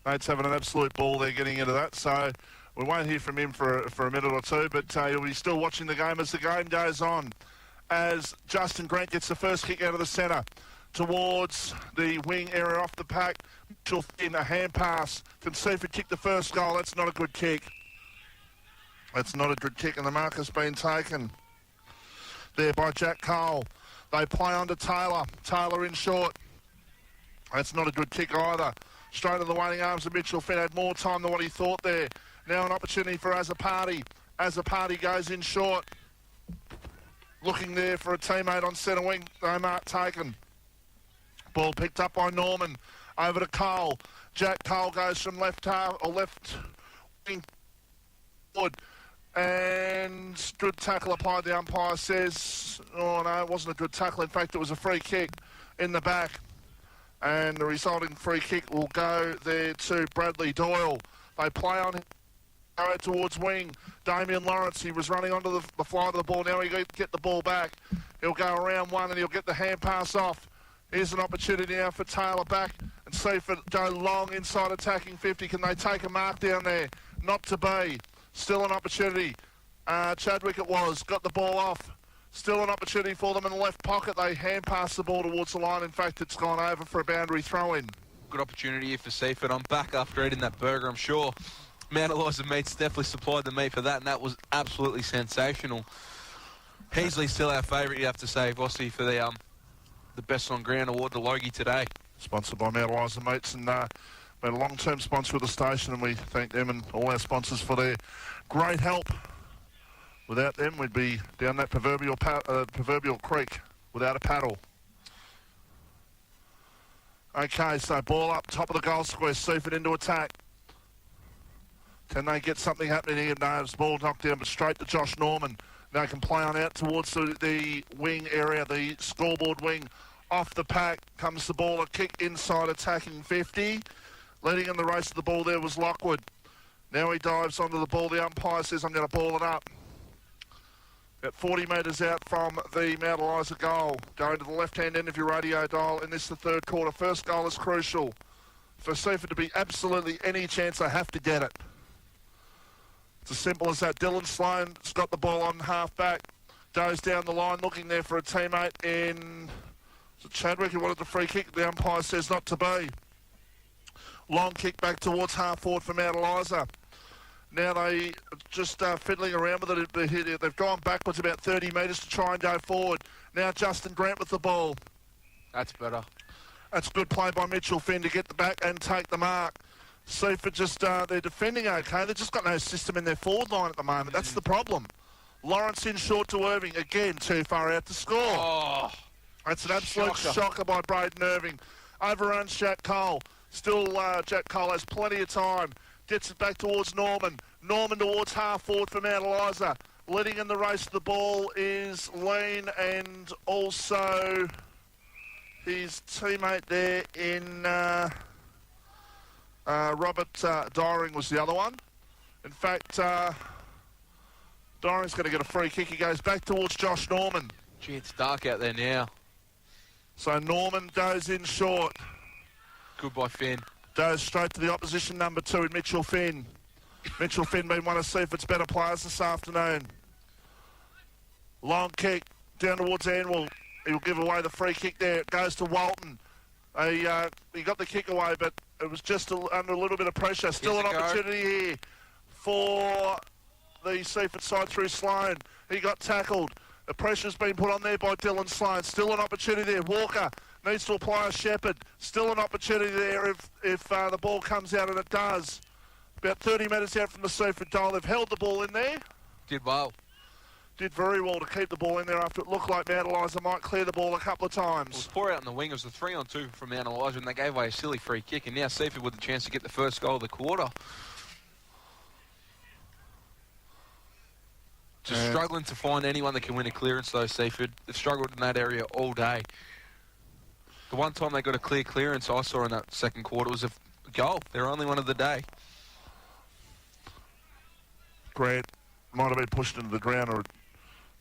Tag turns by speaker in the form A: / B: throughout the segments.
A: Nate's having an absolute ball there getting into that. So we won't hear from him for a minute or two, but you'll be still watching the game as the game goes on. As Justin Grant gets the first kick out of the centre towards the wing area off the pack. Mitchell Finn, a hand pass. Can Seaford kick the first goal? That's not a good kick. That's not a good kick, and the mark has been taken there by Jack Cole. They play on to Taylor. Taylor in short. That's not a good kick either. Straight to the waiting arms of Mitchell Finn. Had more time than what he thought there. Now an opportunity for Azzopardi. Azzopardi goes in short. Looking there for a teammate on centre wing. No mark taken. Ball picked up by Norman. Over to Cole. Jack Cole goes from left half or left wing forward. And good tackle applied. The umpire says, oh no, it wasn't a good tackle. In fact, it was a free kick in the back. And the resulting free kick will go there to Bradley Doyle. They play on him towards wing. Damien Lawrence, he was running onto the flight of the ball. Now he'll get the ball back. He'll go around one and he'll get the hand pass off. Here's an opportunity now for Taylor back and Seaford go long inside attacking 50. Can they take a mark down there? Not to be. Still an opportunity. Chadwick it was. Got the ball off. Still an opportunity for them in the left pocket. They hand pass the ball towards the line. In fact, it's gone over for a boundary throw-in.
B: Good opportunity here for Seaford. I'm back after eating that burger, I'm sure. Mount Eliza Meats definitely supplied the meat for that, and that was absolutely sensational. Heasley's still our favourite, you have to say, Vossi, for the Best on Ground award to Logie today.
A: Sponsored by Mount Eliza Meats, and been a long-term sponsor of the station, and we thank them and all our sponsors for their great help. Without them, we'd be down that proverbial creek without a paddle. Okay, so ball up, top of the goal square, Seaford into attack. Can they get something happening here? No, it's ball knocked down, but straight to Josh Norman. They can play on out towards the wing area, the scoreboard wing. Off the pack comes the ball, a kick inside attacking 50. Leading in the race of the ball there was Lockwood. Now he dives onto the ball. The umpire says, I'm going to ball it up. About 40 metres out from the Mount Eliza goal. Going to the left-hand end of your radio dial in this the third quarter. First goal is crucial. For Seaford to be absolutely any chance, they have to get it. It's as simple as that. Dylan Sloan's got the ball on half-back. Goes down the line looking there for a teammate in Chadwick who wanted the free kick. The umpire says not to be. Long kick back towards half-forward for Mount Eliza. Now they just fiddling around with it. They've gone backwards about 30 metres to try and go forward. Now Justin Grant with the ball.
B: That's better.
A: That's good play by Mitchell Finn to get the back and take the mark. Seaford just, they're defending okay. They've just got no system in their forward line at the moment. That's the problem. Lawrence in short to Irving. Again, too far out to score.
B: Oh,
A: that's an absolute shocker by Braden Irving. Overruns Jack Cole. Still, Jack Cole has plenty of time. Gets it back towards Norman. Norman towards half forward for Mount Eliza. Leading in the race of the ball is Lean and also his teammate there in Robert Dyring was the other one. In fact, Dyring's going to get a free kick. He goes back towards Josh Norman.
B: Gee, it's dark out there now.
A: So Norman goes in short.
B: Good by Finn.
A: Goes straight to the opposition number 2 in Mitchell Finn. Mitchell Finn been one of Seaford's better players this afternoon. Long kick down towards Anwell. He'll give away the free kick there. It goes to Walton. He got the kick away, but it was just under a little bit of pressure. Still an opportunity here for the Seaford side through Sloan. He got tackled. The pressure's been put on there by Dylan Sloan. Still an opportunity there. Walker needs to apply a Shepherd. Still an opportunity there if the ball comes out, and it does. About 30 metres out from the Seaford goal. They've held the ball in there.
B: Did well.
A: Did very well to keep the ball in there after it looked like Mount Eliza might clear the ball a couple of times.
B: It was 4 out in the wing. It was a 3-on-2 from Mount Eliza, and they gave away a silly free kick, and now Seaford with the chance to get the first goal of the quarter. Just struggling to find anyone that can win a clearance, though, Seaford. They've struggled in that area all day. The one time they got a clear clearance I saw in that second quarter was a goal. They're only one of the day.
A: Grant might have been pushed into the ground,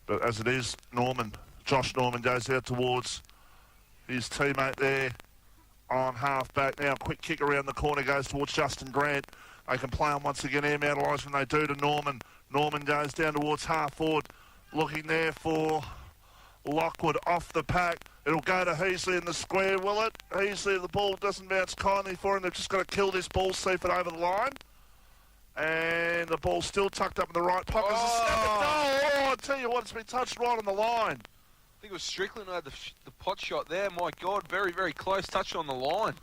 A: but as it is, Josh Norman goes out towards his teammate there on half back. Now, quick kick around the corner goes towards Justin Grant. They can play on once again. Air Mount Eliza when they do to Norman. Norman goes down towards half forward. Looking there for Lockwood off the pack. It'll go to Heasley in the square, will it? Heasley, the ball doesn't bounce kindly for him. They've just got to kill this ball, Seaford over the line. And the ball's still tucked up in the right pocket. Oh, I tell you what, it's been touched right on the line.
B: I think it was Strickland who had the pot shot there. My God, very, very close. Touched on the line.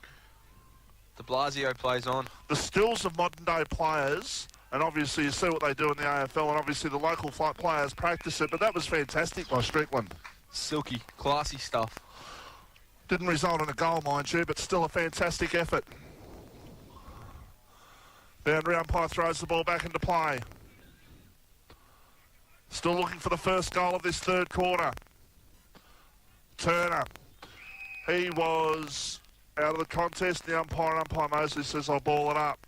B: De Blasio plays on. The
A: stills of modern-day players, and obviously you see what they do in the AFL, and obviously the local players practice it, but that was fantastic by Strickland.
B: Silky, classy stuff.
A: Didn't result in a goal, mind you, but still a fantastic effort. Boundary umpire throws the ball back into play. Still looking for the first goal of this third quarter. Turner. He was out of the contest. The umpire Mosley says, I'll ball it up.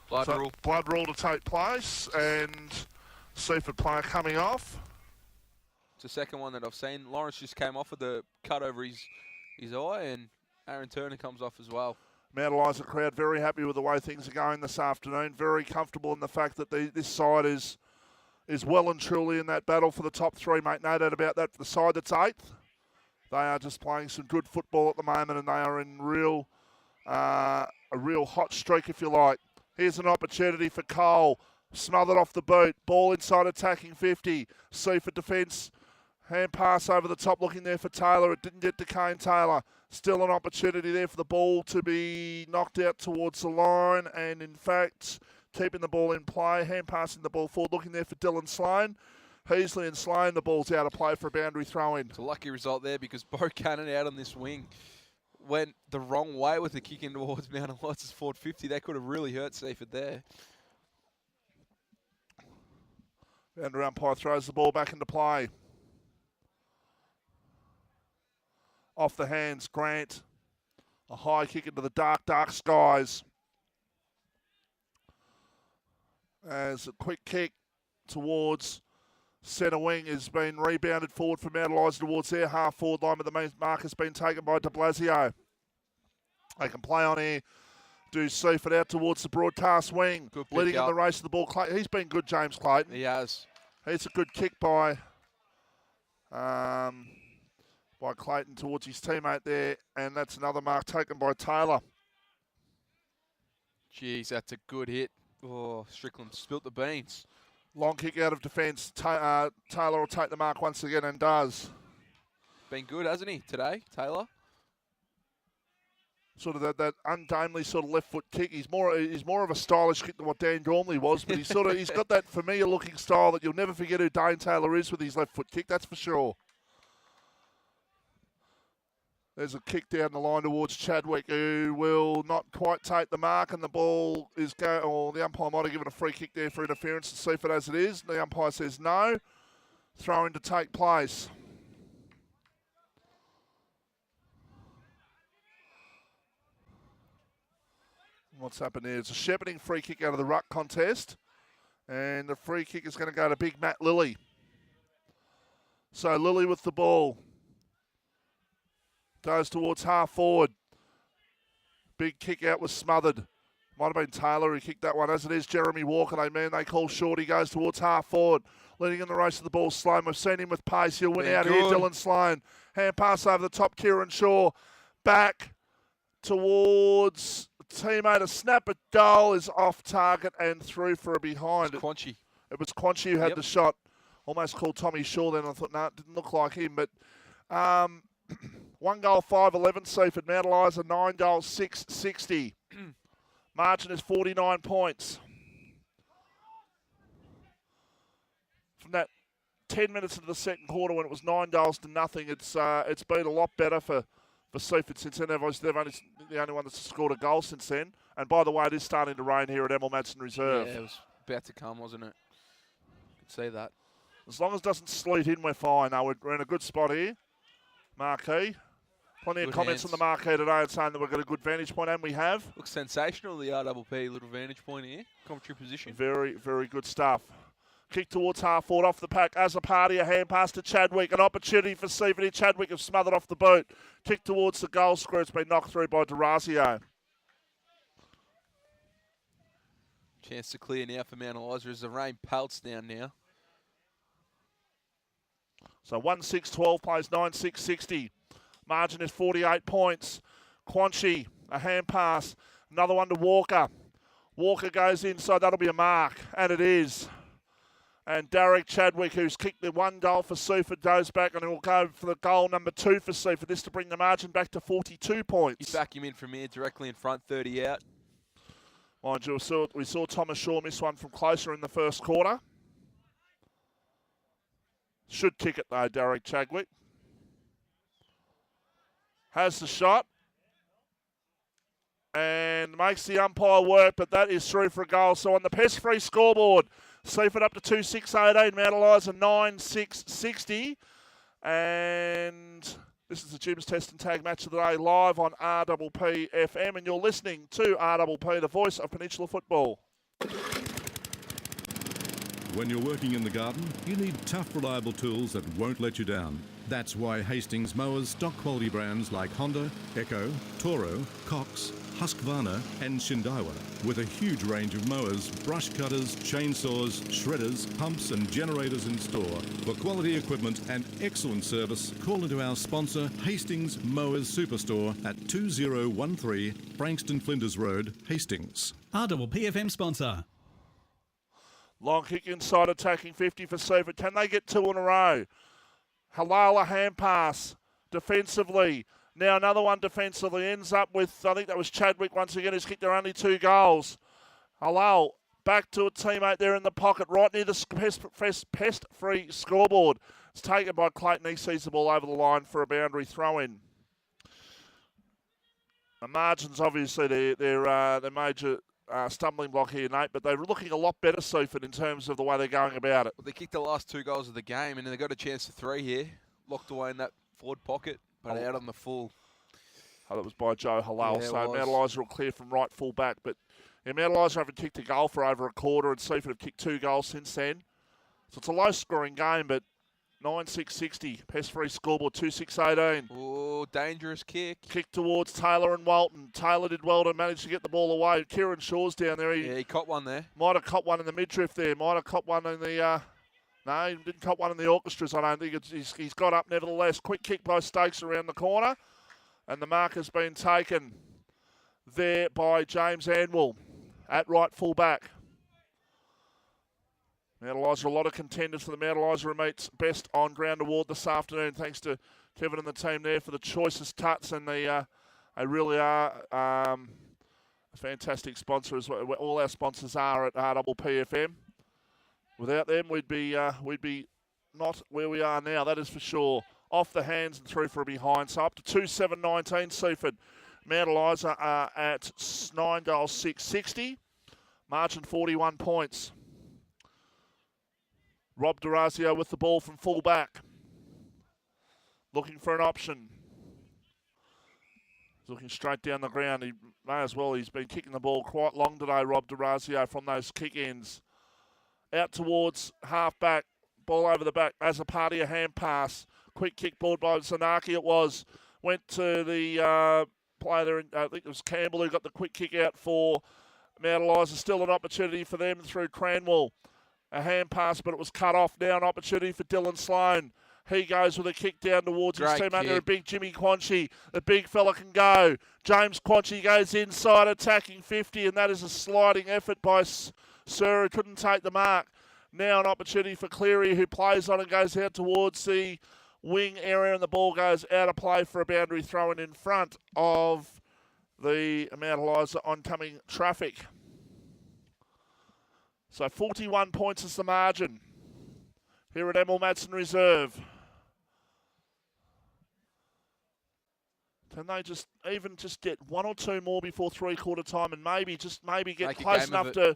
A: Blood rule to take place, and Seaford player coming off.
B: It's the second one that I've seen. Lawrence just came off with the cut over his eye, and Aaron Turner comes off as well.
A: Mount Eliza crowd very happy with the way things are going this afternoon. Very comfortable in the fact that this side is well and truly in that battle for the top three, mate. No doubt about that. For the side that's eighth, they are just playing some good football at the moment, and they are in a real hot streak, if you like. Here's an opportunity for Cole. Smothered off the boot. Ball inside attacking 50. Seaford defence. Hand pass over the top, looking there for Taylor. It didn't get to Kane Taylor. Still an opportunity there for the ball to be knocked out towards the line. And in fact, keeping the ball in play. Hand passing the ball forward, looking there for Dylan Sloan. Heasley and Sloan, the ball's out of play for a boundary throw-in.
B: It's a lucky result there because Bo Cannon out on this wing went the wrong way with the kick in towards Mount Eliza's forward 50. That could have really hurt Seaford there.
A: Boundary umpire throws the ball back into play. Off the hands, Grant. A high kick into the dark, dark skies. As a quick kick towards centre wing has been rebounded forward from Mount Eliza towards their half forward line, but the main mark has been taken by De Blasio. They can play on here. Do Seaford out towards the broadcast wing. Leading in the race of the ball. He's been good, James Clayton.
B: He has.
A: It's a good kick by Clayton towards his teammate there, and that's another mark taken by Taylor.
B: Jeez, that's a good hit. Oh, Strickland spilt the beans.
A: Long kick out of defence. Taylor will take the mark once again and does.
B: Been good, hasn't he, today, Taylor?
A: Sort of that ungainly sort of left foot kick. He's more of a stylish kick than what Dan Gormley was, but he's got that familiar looking style that you'll never forget who Dane Taylor is with his left foot kick. That's for sure. There's a kick down the line towards Chadwick, who will not quite take the mark, and the ball is going. Or the umpire might have given a free kick there for interference to Seaford as it is. The umpire says no. Throw-in to take place. What's happened there? It's a shepherding free kick out of the ruck contest, and the free kick is going to go to big Matt Lilly. So Lilly with the ball. Goes towards half forward. Big kick out was smothered. Might have been Taylor who kicked that one. As it is, Jeremy Walker, they call short. He goes towards half forward. Leading in the race of the ball, Sloan. We've seen him with pace. He'll win out here, Dylan Sloan. Hand pass over the top, Kieran Shaw. Back towards teammate. A snap at goal is off target and through for a behind.
B: It was
A: Quanchy who had the shot. Almost called Tommy Shaw then. I thought, no, it didn't look like him. But 1 goal, 5-11, Seaford. Mount Eliza, 9 goals, 6-60. Margin is 49 points. From that 10 minutes into the second quarter when it was 9 goals to nothing, it's been a lot better for Seaford since then. Obviously, they've only the only one that's scored a goal since then. And by the way, it is starting to rain here at Emil Madsen Reserve.
B: Yeah, it was about to come, wasn't it? You could see that.
A: As long as it doesn't sleet in, we're fine. We're in a good spot here. Marquee. Plenty of
B: Good
A: comments
B: hands.
A: on the marquee today and saying that we've got a good vantage point, and we have.
B: Looks sensational, the RPP little vantage point here. Commentary position.
A: Very, very good stuff. Kick towards half forward off the pack. As a party, a hand pass to Chadwick. An opportunity for Seaford. Chadwick have smothered off the boot. Kick towards the goal square. It's been knocked through by D'Orazio.
B: Chance to clear now for Mount Eliza as the rain pelts down now.
A: So 1-6-12 plays 9-6-60. Margin is 48 points. Quanchi, a hand pass. Another one to Walker. Walker goes inside. That'll be a mark. And it is. And Derek Chadwick, who's kicked the one goal for Seaford, goes back and will go for the goal number 2 for Seaford. This to bring the margin back to 42 points.
B: You back him in from here, directly in front, 30 out.
A: Mind you, we saw Thomas Shaw miss one from closer in the first quarter. Should kick it though, Derek Chadwick. Has the shot. And makes the umpire work, but that is through for a goal. So on the pest-free scoreboard, Seaford up to 2-6-18, Mount Eliza 9-6-60. And this is the Jim's Test and Tag Match of the Day live on RPP FM. And you're listening to RPP, the voice of Peninsula football.
C: When you're working in the garden, you need tough, reliable tools that won't let you down. That's why Hastings mowers stock quality brands like Honda, Echo, Toro, Cox, Husqvarna and Shindaiwa. With a huge range of mowers, brush cutters, chainsaws, shredders, pumps and generators in store. For quality equipment and excellent service, call into our sponsor Hastings Mowers Superstore at 2013 Frankston Flinders Road, Hastings.
D: RPPFM sponsor.
A: Long kick inside, attacking 50 for Seaford. Can they get 2 in a row? Halal, a hand pass defensively. Now another one defensively. Ends up with, I think that was Chadwick once again, who's kicked their only 2 goals. Halal back to a teammate there in the pocket, right near the pest-free scoreboard. It's taken by Clayton. He sees the ball over the line for a boundary throw-in. The margins, obviously, they're major stumbling block here, Nate, but they're looking a lot better, Seaford, in terms of the way they're going about it.
B: Well, they kicked the last 2 goals of the game, and then they got a chance to 3 here. Locked away in that forward pocket, but out on the full.
A: Oh, that was by Joe Halal.
B: Yeah,
A: So Mount Eliza will clear from right full back. But Mount Eliza haven't kicked a goal for over a quarter, and Seaford have kicked 2 goals since then. So it's a low-scoring game, but 9-6-60. Pest-free scoreboard, 2-6-18.
B: Oh, dangerous kick.
A: Kick towards Taylor and Walton. Taylor did well to manage to get the ball away. Kieran Shaw's down there.
B: He caught one there.
A: Might have caught one in the midriff there. Might have caught one in the... no, he didn't caught one in the orchestras, I don't think. He's got up nevertheless. Quick kick by Stokes around the corner. And the mark has been taken there by James Anwell at right full back. Mount Eliza, a lot of contenders for the Mount Eliza meets Best On Ground Award this afternoon. Thanks to Kevin and the team there for the choicest tuts, and they really are a fantastic sponsor as well. All our sponsors are at RPPFM. Without them, we'd be not where we are now. That is for sure. Off the hands and through for a behind. So up to 2-7-19. Seaford. Mount Eliza are at 9 goals 6-60. Margin 41 points. Rob D'Orazio with the ball from full back. Looking for an option. He's looking straight down the ground. He may as well. He's been kicking the ball quite long today, Rob D'Orazio, from those kick ends. Out towards half back. Ball over the back. As a party, a hand pass. Quick kick ball by Zanaki it was. Went to the player there, I think it was Campbell who got the quick kick out for Mount Eliza. Still an opportunity for them through Cranwell. A hand pass, but it was cut off. Now an opportunity for Dylan Sloan. He goes with a kick down towards his team under a big Jimmy Quanchi. The big fella can go. James Quanchi goes inside, attacking 50, and that is a sliding effort by Sir, who couldn't take the mark. Now an opportunity for Cleary, who plays on and goes out towards the wing area, and the ball goes out of play for a boundary throw-in in front of the Mount Eliza oncoming traffic. So 41 points is the margin here at Emil Madsen Reserve. Can they just get 1 or 2 more before three-quarter time and maybe get close enough to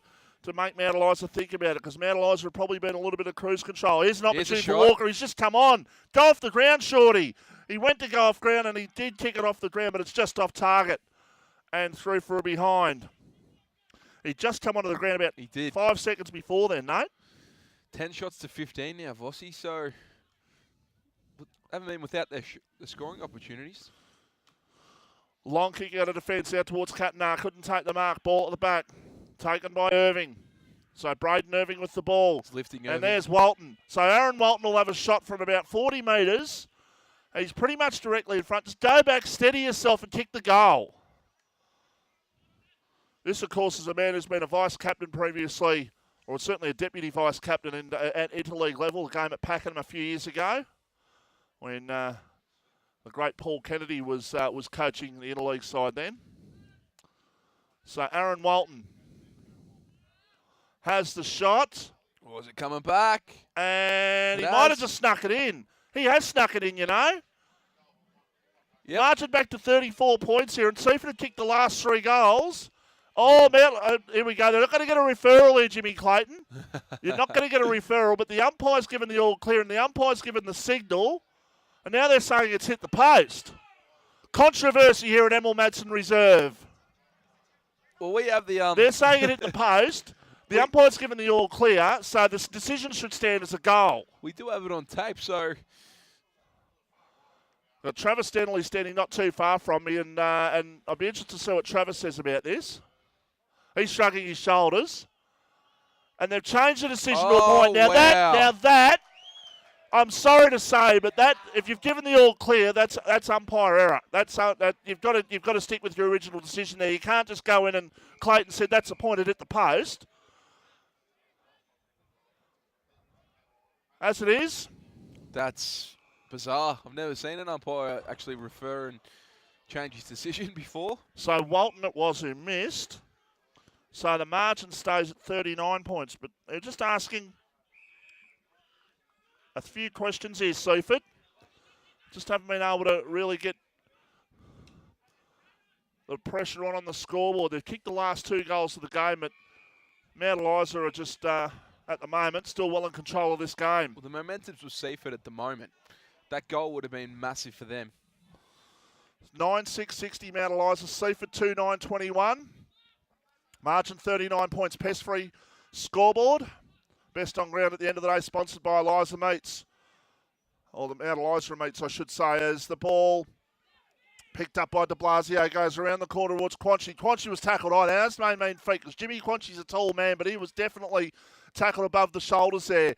A: make Mount Eliza think about it, because Mount Eliza have probably been a little bit of cruise control. Here's an opportunity for Walker. He's just come on. Go off the ground, Shorty. He went to go off ground and he did kick it off the ground, but it's just off target and through for a behind. He just come onto the ground about 5 seconds before then, Nate.
B: 10 shots to 15 now, Vossi, so haven't been without the scoring opportunities.
A: Long kick out of defence out towards Katnar. Couldn't take the mark. Ball at the back. Taken by Irving. So Braden Irving with the ball.
B: It's lifting Irving.
A: And there's Walton. So Aaron Walton will have a shot from about 40 metres. He's pretty much directly in front. Just go back, steady yourself and kick the goal. This, of course, is a man who's been a vice-captain previously, or certainly a deputy vice-captain at interleague level, a game at Pakenham a few years ago, when the great Paul Kennedy was coaching the interleague side then. So Aaron Walton has the shot.
B: Was it coming back?
A: And he might have just snuck it in. He has snuck it in, you know. Yep. Marching back to 34 points here, and Seaford have kicked the last 3 goals. Oh, here we go. They're not going to get a referral here, Jimmy Clayton. You're not going to get a referral, but the umpire's given the all clear, and the umpire's given the signal, and now they're saying it's hit the post. Controversy here at Emil Madsen Reserve.
B: Well, we have the...
A: They're saying it hit the post. The umpire's given the all clear, so this decision should stand as a goal.
B: We do have it on tape, so...
A: Got Travis Denley standing not too far from me, and I'd be interested to see what Travis says about this. He's shrugging his shoulders. And they've changed the decision to a point. Now that, I'm sorry to say, but that, if you've given the all clear, that's umpire error. That you've got to stick with your original decision there. You can't just go in and Clayton said that's appointed at the post. As it is.
B: That's bizarre. I've never seen an umpire actually refer and change his decision before.
A: So Walton it was who missed. So the margin stays at 39 points. But they're just asking a few questions here, Seaford. Just haven't been able to really get the pressure on the scoreboard. They've kicked the last 2 goals of the game, but Mount Eliza are just, at the moment, still well in control of this game.
B: Well, the momentum's with Seaford at the moment. That goal would have been massive for them.
A: 9-6-60 Mount Eliza, Seaford 2-9-21. Margin 39 points, Pest-free scoreboard. Best on ground at the end of the day, sponsored by Eliza Meats. Or the Mount Eliza Meats, I should say, as the ball picked up by de Blasio goes around the corner towards Quanchy. Quanchy was tackled high. Now, that's no mean feat because Jimmy Quanchy's a tall man, but he was definitely tackled above the shoulders there.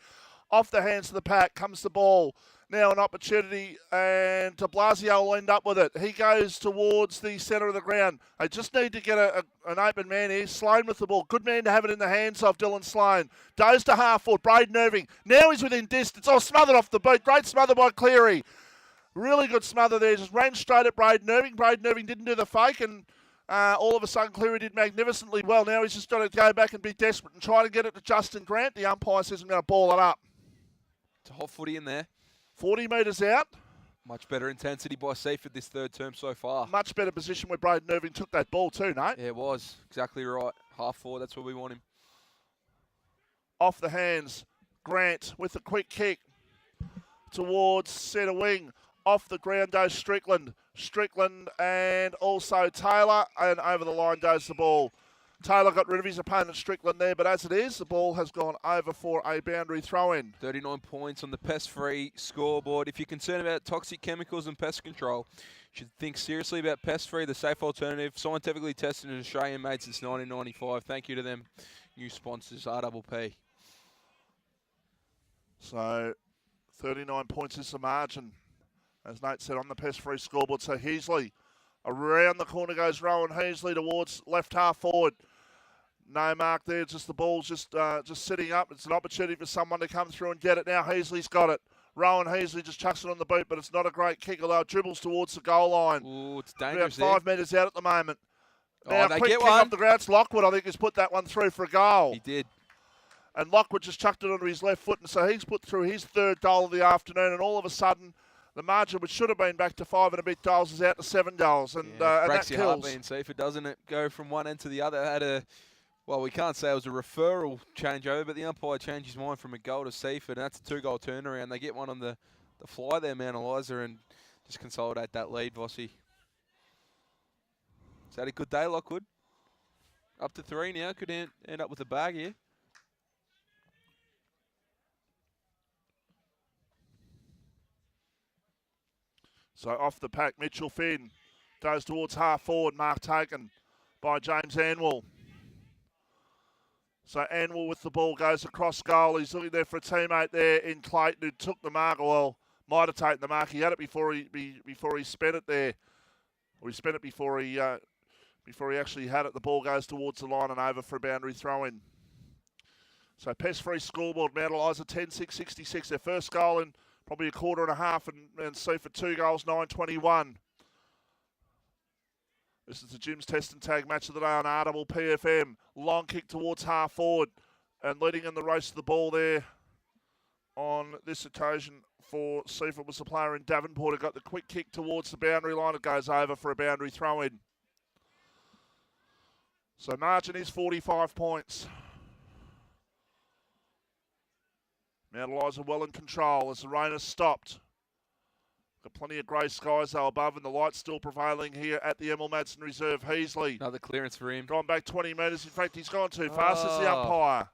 A: Off the hands of the pack comes the ball. Now an opportunity, and de Blasio will end up with it. He goes towards the centre of the ground. They just need to get an open man here. Sloan with the ball. Good man to have it in the hands of Dylan Sloan. Goes to half forward. Braden Irving. Now he's within distance. Oh, smothered off the boot. Great smother by Cleary. Really good smother there. Just ran straight at Braden Irving. Braden Irving didn't do the fake, and all of a sudden Cleary did magnificently well. Now he's just got to go back and be desperate and try to get it to Justin Grant. The umpire says I'm going to ball it up.
B: It's a hot footy in there. 40
A: metres out.
B: Much better intensity by Seaford this third term so far.
A: Much better position where Braden Irving took that ball too, Nate.
B: Yeah, it was. Exactly right. Half forward, that's where we want him.
A: Off the hands, Grant with a quick kick towards centre wing. Off the ground goes Strickland. Strickland and also Taylor, and over the line goes the ball. Taylor got rid of his opponent Strickland there, but as it is, the ball has gone over for a boundary throw-in.
B: 39 points on the pest-free scoreboard. If you're concerned about toxic chemicals and pest control, you should think seriously about pest-free, the safe alternative, scientifically tested and Australian-made since 1995. Thank you to them, new sponsors, RPP.
A: So, 39 points is the margin, as Nate said, on the pest-free scoreboard. So Heasley, around the corner goes Rowan Heasley towards left half forward. No mark there, just the ball's just sitting up. It's an opportunity for someone to come through and get it. Now Heasley's got it. Rowan Heasley just chucks it on the boot, but it's not a great kick, although it dribbles towards the goal line.
B: Ooh, it's dangerous.
A: About 5 metres out at the moment. Now,
B: they
A: quick
B: get
A: kick
B: one.
A: off the ground. It's Lockwood, I think, has put that one through for a goal.
B: He did.
A: And Lockwood just chucked it onto his left foot, and so he's put through his 3rd goal of the afternoon, and all of a sudden, the margin, which should have been back to 5 and a bit goals, is out to 7 goals, and, and
B: breaks
A: that
B: your heart
A: kills.
B: being Seaford, doesn't it? Go from one end to the other. Well, we can't say it was a referral changeover, but the umpire changed his mind from a goal to Seaford, and that's a 2-goal turnaround. They get one on the fly there, Mount Eliza, and just consolidate that lead, Vossi. Is that a good day, Lockwood? Up to 3 now. Could end up with a bag here.
A: So off the pack, Mitchell Finn goes towards half forward. Mark taken by James Anwell. So Anwell with the ball goes across goal. He's looking there for a teammate there in Clayton who took the mark. Well, might have taken the mark. He had it before he spent it there. Or he spent it before he actually had it. The ball goes towards the line and over for a boundary throw-in. So pest-free scoreboard. Mount Eliza 10-6-66. Their first goal in probably a quarter and a half, and Seaford 2 goals, 9-21. This is the Jim's Test and Tag match of the day on Audible PFM. Long kick towards half forward and leading in the race to the ball there on this occasion for Seaford was the player in Davenport who got the quick kick towards the boundary line. It goes over for a boundary throw-in. So margin is 45 points. Mount Eliza well in control as the rain has stopped. Got plenty of grey skies though above and the light's still prevailing here at the Emil Madsen Reserve. Heasley.
B: Another clearance for him.
A: Gone back 20 metres. In fact, he's gone too fast as the umpire.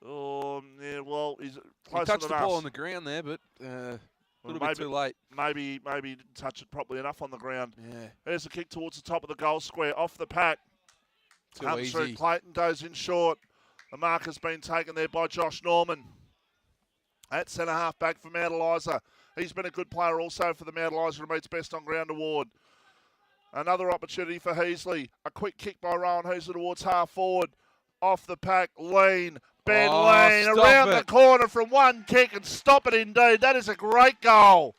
A: Oh, yeah, well, he's closer than us.
B: He touched the ball on the ground there, but a little bit too late.
A: Maybe he didn't touch it properly enough on the ground.
B: Yeah.
A: There's a kick towards the top of the goal square. Off the pack.
B: Too
A: Comes
B: easy.
A: through. Clayton goes in short. The mark has been taken there by Josh Norman. At centre-half back for Mount Eliza. He's been a good player also for the Mount Eliza Meets Best on Ground award. Another opportunity for Heasley. A quick kick by Rowan Heasley towards half forward. Off the pack, Lean. Ben Lean around the corner from one kick and stop it indeed. That is a great goal.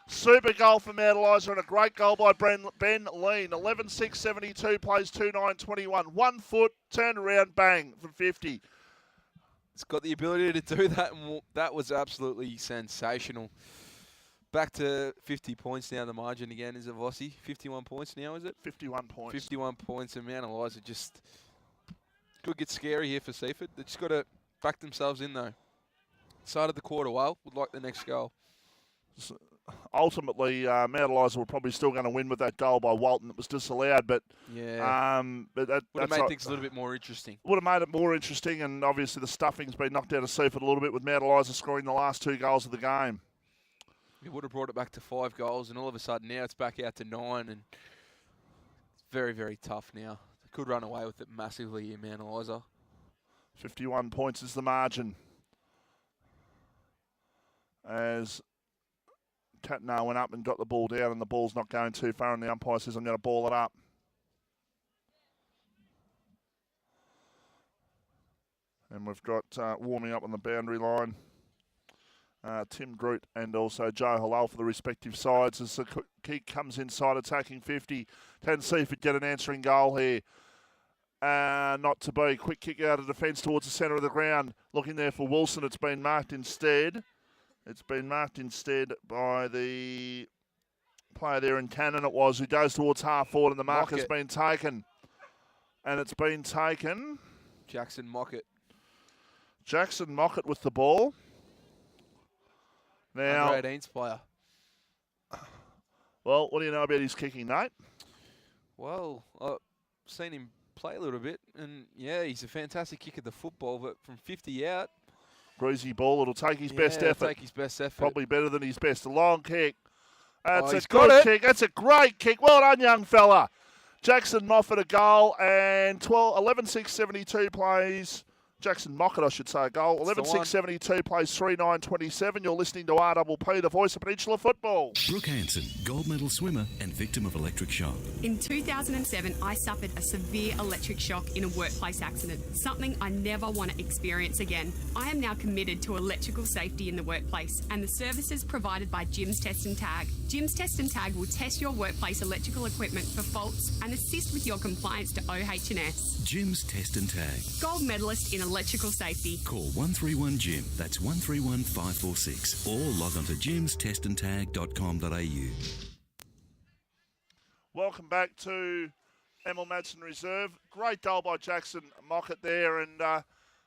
A: Super goal for Mount Eliza and a great goal by Ben Lean. 11-6-72, plays 2-9-21. 1 foot, turned around, bang, from 50.
B: It's got the ability to do that, and that was absolutely sensational. Back to 50 points now, the margin again, is it, Vossi? 51 points now, is it?
A: 51 points.
B: 51 points, and Mount Eliza just could get scary here for Seaford. They just got to back themselves in, though. Started the quarter well, would like the next goal.
A: Ultimately, Mount Eliza were probably still going to win with that goal by Walton. It was disallowed, but
B: yeah,
A: but that
B: would have made things a little bit more interesting.
A: Would have made it more interesting, and obviously the stuffing's been knocked out of Seaford a little bit with Mount Eliza scoring the last 2 goals of the game.
B: It would have brought it back to 5 goals, and all of a sudden now it's back out to 9, and it's very, very tough now. They could run away with it massively in Mount Eliza.
A: 51 points is the margin. As Tatnar went up and got the ball down, and the ball's not going too far, and the umpire says, I'm going to ball it up. And we've got warming up on the boundary line. Tim Groot and also Joe Halal for the respective sides as the kick comes inside attacking 50. Can Seaford get an answering goal here? Not to be. Quick kick out of defence towards the centre of the ground. Looking there for Wilson. It's been marked instead. It's been marked instead by the player there in Cannon it was, who goes towards half forward, and the mark has been taken. And it's been taken.
B: Jackson Mockett.
A: Jackson Mockett with the ball. Now,
B: under 18's player.
A: Well, what do you know about his kicking, Nate?
B: Well, I've seen him play a little bit, and yeah, he's a fantastic kicker at the football, but from 50 out,
A: greasy ball, it'll take his best effort.
B: Take his best effort.
A: Probably better than his best. A long kick. That's
B: he's
A: a good
B: got
A: kick. That's a great kick. Well done, young fella. Jackson Moffat a goal, and 11-6-72 plays. Jackson Mockett, I should say, a goal. 11-6-72 plays 3-9-27. You're listening to RPP, the voice of Peninsula football.
C: Brooke Hanson, gold medal swimmer and victim of electric shock.
E: In 2007, I suffered a severe electric shock in a workplace accident, something I never want to experience again. I am now committed to electrical safety in the workplace and the services provided by Jim's Test and Tag. Jim's Test and Tag will test your workplace electrical equipment for faults and assist with your compliance to OH&S.
C: Jim's Test and Tag.
E: Gold medalist in electrical safety.
C: Call 131-JIM, that's 131-546, or log on to jimstestandtag.com.au.
A: Welcome back to Emil Madsen Reserve. Great goal by Jackson Mockett there, and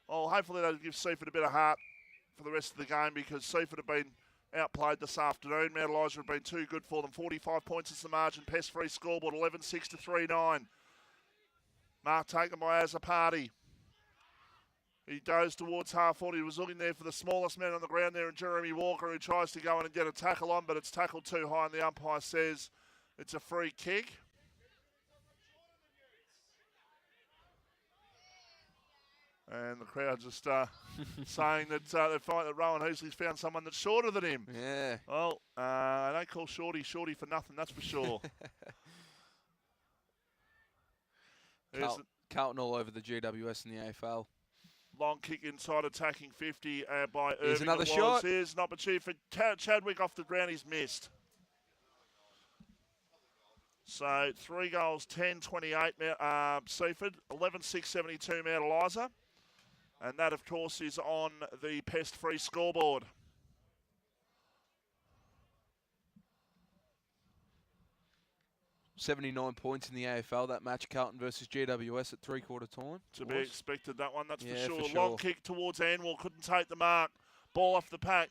A: hopefully that'll give Seaford a bit of heart for the rest of the game, because Seaford have been outplayed this afternoon. Mount Eliza have been too good for them. 45 points is the margin. Pest-free scoreboard, 11-6 to 3-9. Mark taken by Azapati. He goes towards half forward. He was looking there for the smallest man on the ground there, and Jeremy Walker, who tries to go in and get a tackle on, but it's tackled too high, and the umpire says it's a free kick. And the crowd just saying that they find that Rowan Heasley's found someone that's shorter than him.
B: Yeah.
A: Well, they don't call Shorty for nothing, that's for sure.
B: Carlton all over the GWS and the AFL.
A: Long kick inside, attacking 50 by Irving.
B: Here's another shot.
A: Here's an opportunity for Chadwick off the ground. He's missed. So 3 goals, 10-28 Seaford, 11-6-72 Mount Eliza. And that, of course, is on the pest-free scoreboard.
B: $79 points in the AFL, that match, Carlton versus GWS at three-quarter time.
A: To be expected, that one, that's
B: Yeah,
A: for sure. Long kick towards Anwell, couldn't take the mark. Ball off the pack.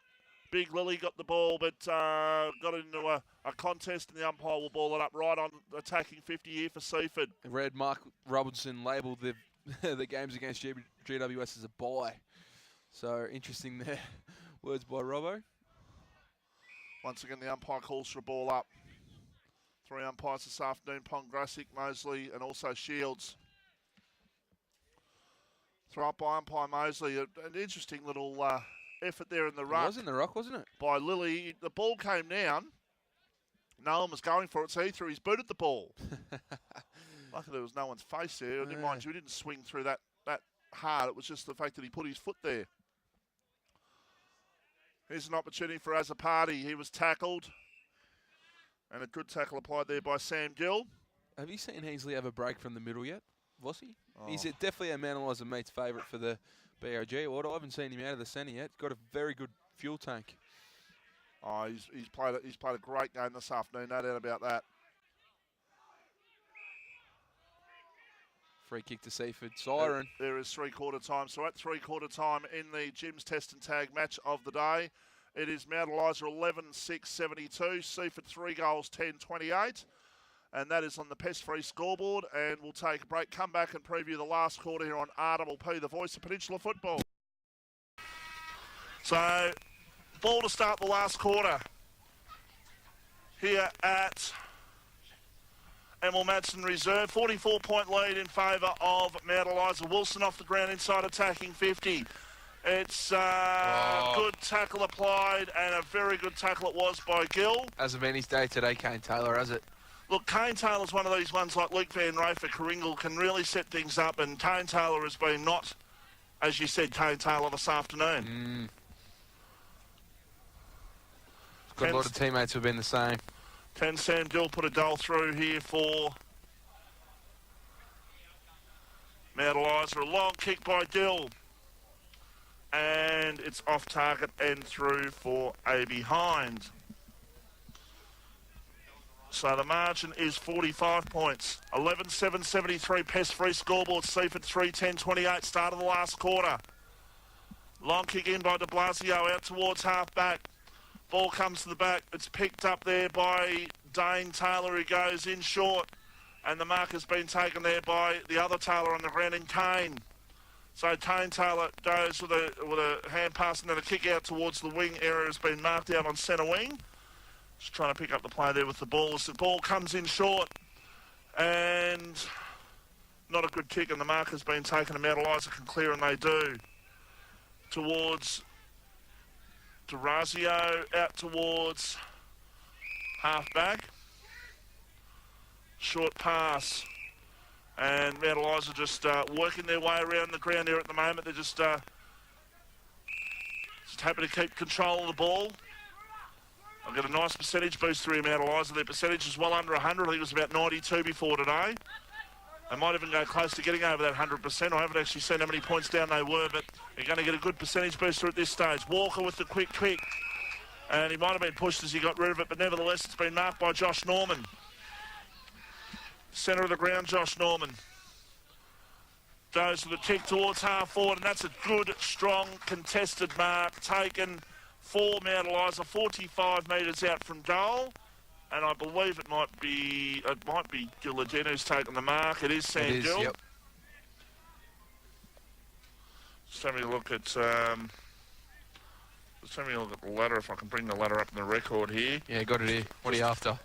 A: Big Lily got the ball, but got into a contest, and the umpire will ball it up right on attacking 50 here for Seaford.
B: Read Mark Robinson labelled the games against GWS as a bye. So, interesting there. Words by Robbo.
A: Once again, the umpire calls for a ball up. 3 umpires this afternoon, Pongrassic, Mosley, and also Shields. Throw up by umpire Mosley. An interesting little effort there in the ruck.
B: It was in the ruck, wasn't it?
A: By Lilly. The ball came down. No one was going for it, so he threw his boot at the ball. Luckily, there was no one's face there. Yeah. Mind you, he didn't swing through that hard. It was just the fact that he put his foot there. Here's an opportunity for Azapati. He was tackled. And a good tackle applied there by Sam Gill.
B: Have you seen Heasley have a break from the middle yet, Vossi?
A: Oh.
B: He's definitely a Mount Eliza mate's favourite for the BOG order. I haven't seen him out of the centre yet. Got a very good fuel tank.
A: Oh, he's played a great game this afternoon, no doubt about that.
B: Free kick to Seaford. Siren.
A: There is three-quarter time. So at three-quarter time in the Jim's Test and Tag match of the day, it is Mount Eliza 11-6-72, Seaford 3 goals, 10-28. And that is on the pest-free scoreboard. And we'll take a break, come back and preview the last quarter here on RPP, the voice of Peninsula football. So, ball to start the last quarter here at Emil Madsen Reserve. 44-point lead in favour of Mount Eliza. Wilson off the ground inside attacking 50. It's good tackle applied, and a very good tackle it was by Gill.
B: Hasn't been his day today, Kane Taylor, has it?
A: Look, Kane Taylor's one of these ones like Luke Van Ray for Coringle, can really set things up, and Kane Taylor has been not, as you said, Kane Taylor this afternoon.
B: Got a lot of teammates who have been the same.
A: Can Sam Gill put a goal through here for Mount Eliza? A long kick by Gill. And it's off target and through for a behind. So the margin is 45 points. 11-7-73 pest-free scoreboard. Seaford 3-10-28. Start of the last quarter. Long kick in by de Blasio out towards half-back. Ball comes to the back. It's picked up there by Dane Taylor, who goes in short. And the mark has been taken there by the other Taylor on the ground in Kane. So Kane Taylor goes with a hand pass, and then a kick out towards the wing area has been marked out on centre wing. Just trying to pick up the play there with the ball as the ball comes in short. And not a good kick, and the mark has been taken. And Mount Eliza can clear, and they do. Towards Durazio, out towards half-back. Short pass. And Mount Eliza just working their way around the ground here at the moment. They're just happy to keep control of the ball. I've got a nice percentage boost through Mount Eliza. Their percentage is well under 100. I think it was about 92 before today. They might even go close to getting over that 100%. I haven't actually seen how many points down they were, but they're going to get a good percentage booster at this stage. Walker with the quick kick. And he might have been pushed as he got rid of it, but nevertheless, it's been marked by Josh Norman. Centre of the ground, Josh Norman. Goes with a kick towards half forward, and that's a good, strong, contested mark taken for Mount Eliza, 45 metres out from goal. And I believe it might be Gilligan who's taken the mark. It is Sam
B: It is,
A: Gill.
B: yep.
A: Just having a look at the ladder, if I can bring the ladder up in the record here.
B: Yeah, got it here. What are you after?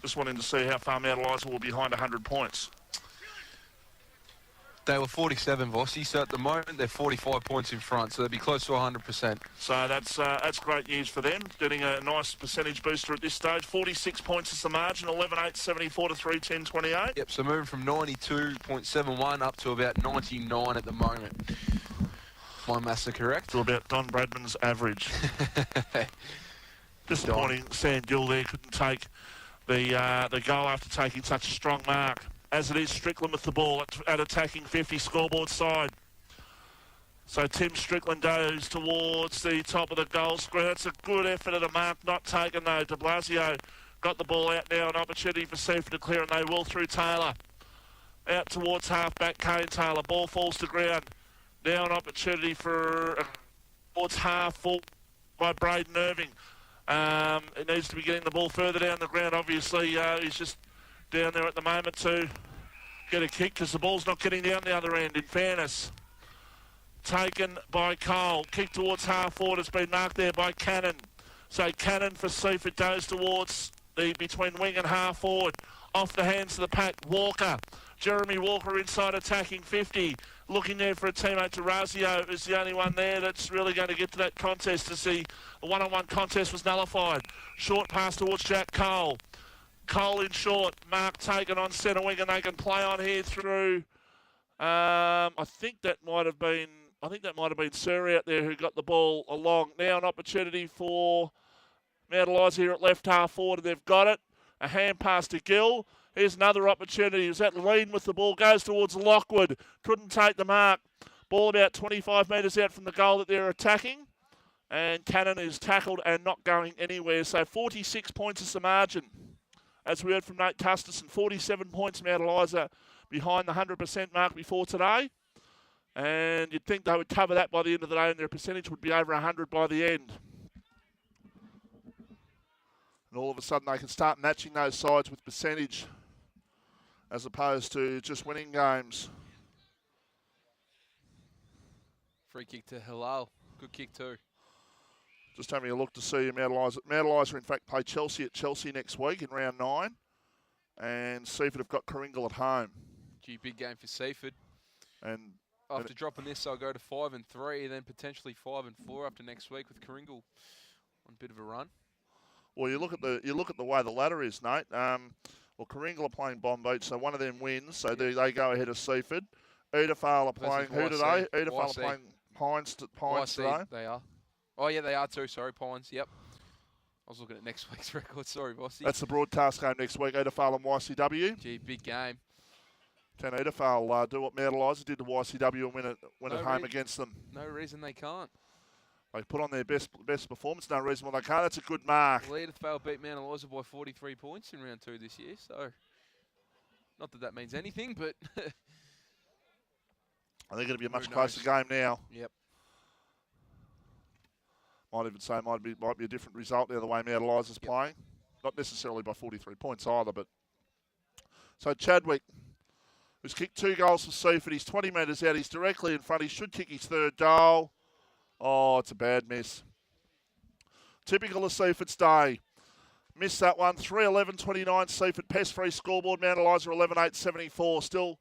A: Just wanting to see how far Mount Eliza will be behind 100 points.
B: They were 47, Vossi, so at the moment they're 45 points in front, so they'll be close to 100%.
A: So that's great news for them, getting a nice percentage booster at this stage. 46 points is the margin, 11-8, 74 to 3-10-28.
B: Yep, so moving from 92.71 up to about 99 at the moment. My maths are correct.
A: To about Don Bradman's average. Disappointing, Sam Gill there couldn't take the goal after taking such a strong mark. As it is, Strickland with the ball at attacking 50 scoreboard side. So Tim Strickland goes towards the top of the goal square. That's a good effort at a mark, not taken though. De Blasio got the ball out now, an opportunity for Seaford to clear, and they will through Taylor. Out towards half-back Kane Taylor. Ball falls to ground. Now an opportunity for towards half-full by Braden Irving. It needs to be getting the ball further down the ground. Obviously, he's just down there at the moment to get a kick because the ball's not getting down the other end, in fairness. Taken by Cole. Kick towards half-forward has been marked there by Cannon. So Cannon for Seaford goes towards the between wing and half-forward. Off the hands of the pack, Walker. Jeremy Walker inside attacking 50. Looking there for a teammate. Durazio is the only one there that's really going to get to that contest as the one-on-one contest was nullified. Short pass towards Jack Cole. Cole in short. Mark taken on centre wing, and they can play on here through. I think that might have been Surrey out there who got the ball along. Now an opportunity for Mount Eliza here at left half forward, and they've got it. A hand pass to Gill. Here's another opportunity. He was at lean with the ball. Goes towards Lockwood. Couldn't take the mark. Ball about 25 metres out from the goal that they're attacking. And Cannon is tackled and not going anywhere. So 46 points is the margin. As we heard from Nate Custerson, 47 points Mount Eliza behind the 100% mark before today. And you'd think they would cover that by the end of the day, and their percentage would be over 100 by the end. And all of a sudden they can start matching those sides with percentage as opposed to just winning games.
B: Free kick to Halal. Good kick too.
A: Just having a look to see Mount Eliza. Mount Eliza, in fact, play Chelsea at Chelsea next week in round 9. And Seaford have got Coringal at home.
B: Gee, big game for Seaford.
A: And
B: after dropping this, I'll go to 5-3, and then potentially 5-4 after next week with Coringal on a bit of a run.
A: Well, you look at the way the ladder is, Nate. Well, Coringal are playing Bomb Beach, so one of them wins. So they go ahead of Seaford. Edafale are playing who today? Edafale are playing Pines today.
B: They are. Oh, yeah, they are too. Sorry, Pines. Yep. I was looking at next week's record. Sorry, Bossy.
A: That's the broadcast game next week, Edafale and YCW.
B: Gee, big game.
A: Can Edafale do what Mount Eliza did to YCW and win at home against them?
B: No reason they can't.
A: They put on their best performance. No reason why they can't. That's a good mark.
B: Well, Edafale beat Mount Eliza by 43 points in round 2 this year. So, not that means anything, but
A: I think it'll be a much closer game now.
B: Yep.
A: Might even say might be a different result now the way Mount Eliza's playing. Not necessarily by 43 points either, but so Chadwick, who's kicked 2 goals for Seaford. He's 20 metres out. He's directly in front. He should kick his 3rd goal. Oh, it's a bad miss. Typical of Seaford's day. Missed that one. 3-11-29 Seaford. Pest-free scoreboard. Mount Eliza 11-8-74 still.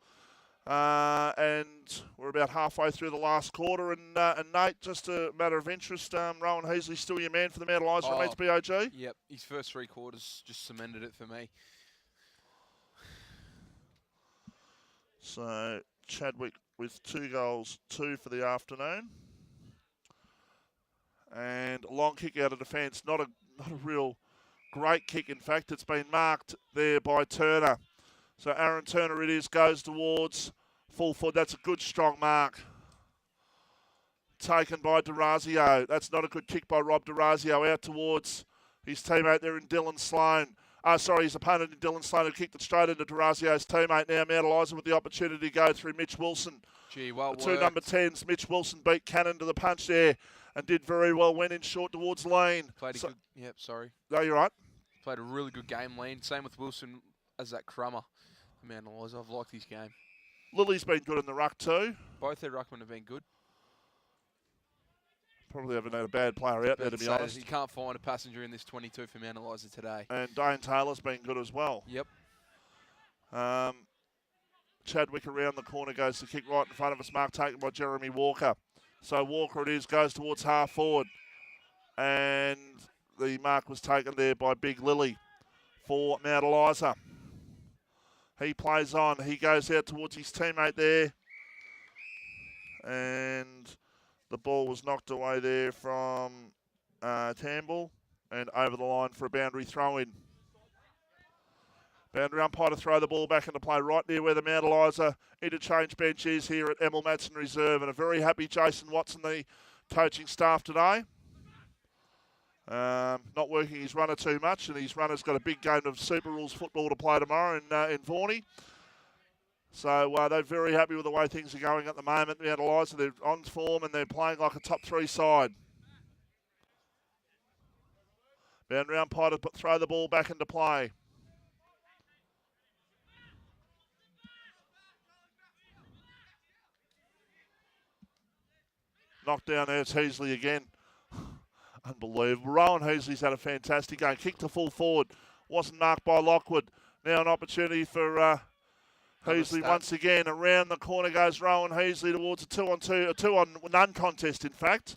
A: And we're about halfway through the last quarter. And Nate, just a matter of interest, Rowan Heasley still your man for the Mount Eliza mates BOG?
B: Yep, his first 3 quarters just cemented it for me.
A: So Chadwick with 2 goals, 2 for the afternoon. And a long kick out of defence. Not a real great kick, in fact. It's been marked there by Turner. So Aaron Turner it is, goes towards full foot. That's a good, strong mark. Taken by Durazio. That's not a good kick by Rob Durazio. Out towards his teammate there in Dylan Sloan. His opponent in Dylan Sloan who kicked it straight into Durazio's teammate. Now Mount Eliza with the opportunity to go through Mitch Wilson.
B: Gee, well
A: the 2 number 10s. Mitch Wilson beat Cannon to the punch there. and did very well. Went in short towards Lane.
B: Played a good... Yep, sorry.
A: No, you're right.
B: Played a really good game, Lane. Same with Wilson as that crummer. Man, Eliza, I've liked his game.
A: Lily's been good in the ruck too.
B: Both their ruckmen have been good.
A: Probably haven't had a bad player out there, to be honest.
B: You can't find a passenger in this 22 for Mount Eliza today.
A: And Dane Taylor's been good as well.
B: Yep.
A: Chadwick around the corner goes to kick right in front of us. Mark taken by Jeremy Walker. So Walker it is, goes towards half forward. And the mark was taken there by Big Lily for Mount Eliza. He plays on. He goes out towards his teammate there. And the ball was knocked away there from Tamble and over the line for a boundary throw-in. Boundary umpire to throw the ball back into play right near where the Mount Eliza interchange bench is here at Emil Madsen Reserve. And a very happy Jason Watson, the coaching staff today. Not working his runner too much, and his runner's got a big game of Super Rules football to play tomorrow in Vorney. So they're very happy with the way things are going at the moment. Mount Eliza, they're on form and they're playing like a top 3 side. Boundary umpire to throw the ball back into play. Knocked down there, it's Heasley again. Unbelievable. Rowan Heasley's had a fantastic game. Kick to full forward. Wasn't marked by Lockwood. Now an opportunity for Heasley once again. Around the corner goes Rowan Heasley towards a 2-on-2, a 2-on-none contest, in fact.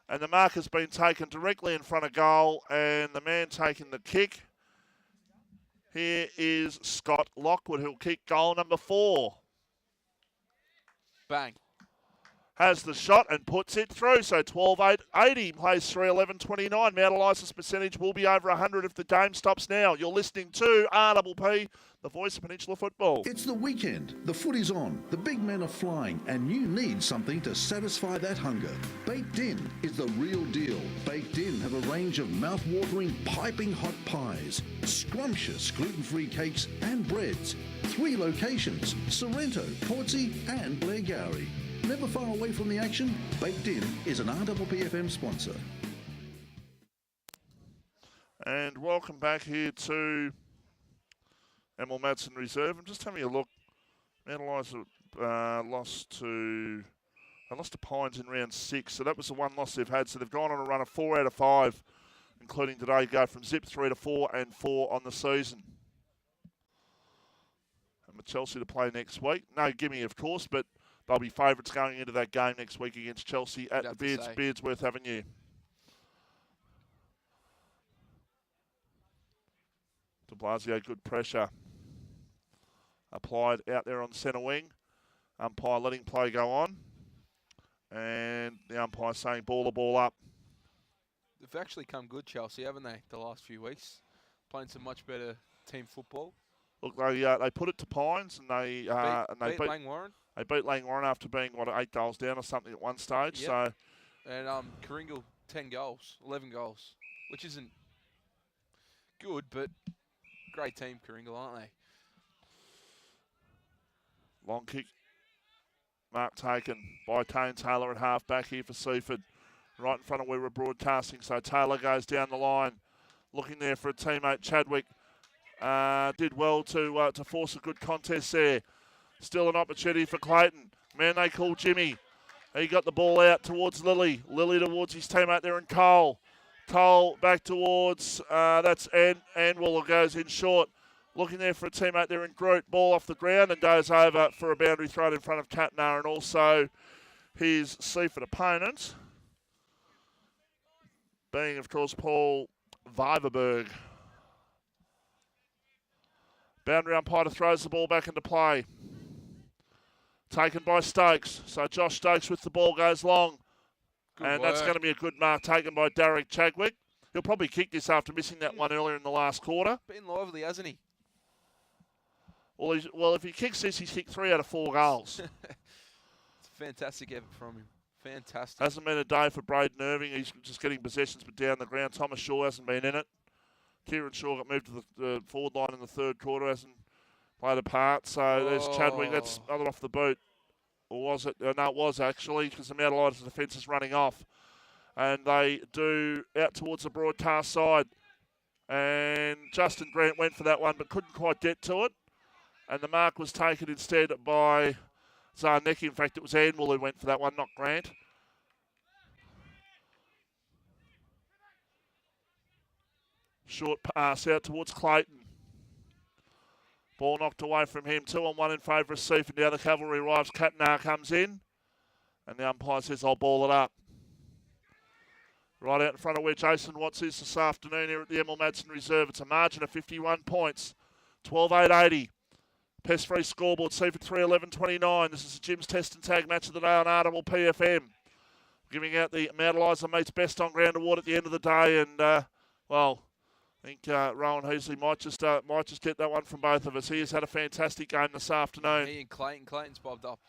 A: And the mark has been taken directly in front of goal. And the man taking the kick here is Scott Lockwood, who'll kick goal number 4.
B: Bang.
A: Has the shot and puts it through. So 12-8-80, plays 3-11-29. Mount Eliza's percentage will be over 100 if the game stops now. You're listening to RPP, the voice of Peninsula football.
F: It's the weekend. The footy's on. The big men are flying, and you need something to satisfy that hunger. Baked In is the real deal. Baked In have a range of mouth-watering, piping hot pies, scrumptious gluten-free cakes and breads. 3 locations: Sorrento, Portsea and Blairgowrie. Never far away from the action, Baked In is an RPPFM sponsor.
A: And welcome back here to Emil Madsen Reserve. I'm just having a look. Mount Eliza lost to Pines in round 6, so that was the one loss they've had. So they've gone on a run of 4 out of 5, including today, go from zip 3 to 4 and 4 on the season. And with Chelsea to play next week. No gimme, of course, but they'll be favourites going into that game next week against Chelsea at the Beardsworth Avenue. De Blasio, good pressure applied out there on centre wing. Umpire letting play go on. And the umpire saying ball up.
B: They've actually come good, Chelsea, haven't they, the last few weeks? Playing some much better team football.
A: Look, they put it to Pines and they beat
B: Langwarren.
A: They beat Langwarren after being, 8 goals down or something at one stage.
B: Yep.
A: So,
B: and Karingal, 10 goals, 11 goals, which isn't good, but great team, Karingal, aren't they?
A: Long kick. Mark taken by Tane Taylor at half back here for Seaford. Right in front of where we're broadcasting. So Taylor goes down the line. Looking there for a teammate. Chadwick did well to force a good contest there. Still an opportunity for Clayton. Man they call Jimmy. He got the ball out towards Lily. Lily towards his teammate there and Cole. Cole back towards, that's Anwell goes in short. Looking there for a teammate there in Groot. Ball off the ground and goes over for a boundary thrown in front of Katnar and also his Seaford opponent. Being, of course, Paul Viverberg. Boundary umpire throws the ball back into play. Taken by Stokes. So Josh Stokes with the ball goes long. And that's going to be a good mark taken by Derek Chadwick. He'll probably kick this after missing that one earlier in the last quarter.
B: Been lively, hasn't he?
A: Well, if he kicks this, he's kicked 3 out of 4 goals.
B: It's a fantastic effort from him. Fantastic.
A: Hasn't been a day for Braden Irving. He's just getting possessions but down the ground. Thomas Shaw hasn't been in it. Kieran Shaw got moved to the forward line in the third quarter. Hasn't played a part. So there's Chadwick. That's other off the boot. Or was it? No, it was actually because the Mount Eliza defence is running off. And they do out towards the broadcast side. And Justin Grant went for that one but couldn't quite get to it. And the mark was taken instead by Zarnicki. In fact, it was Anwell who went for that one, not Grant. Short pass out towards Clayton. Ball knocked away from him. 2-on-1 in favour of Seaford. Now the cavalry arrives. Katnar comes in. And the umpire says, I'll ball it up. Right out in front of where Jason Watts is this afternoon here at the Emil Madsen Reserve. It's a margin of 51 points. 12-8-80. Pest-free scoreboard. Seaford 3-11-29. This is the Jim's Test and Tag match of the day on Artable PFM. Giving out the Mount Eliza Meets Best on Ground award at the end of the day. And, well, I think Rowan Heasley might just get that one from both of us. He has had a fantastic game this afternoon.
B: He and Clayton's bobbed up.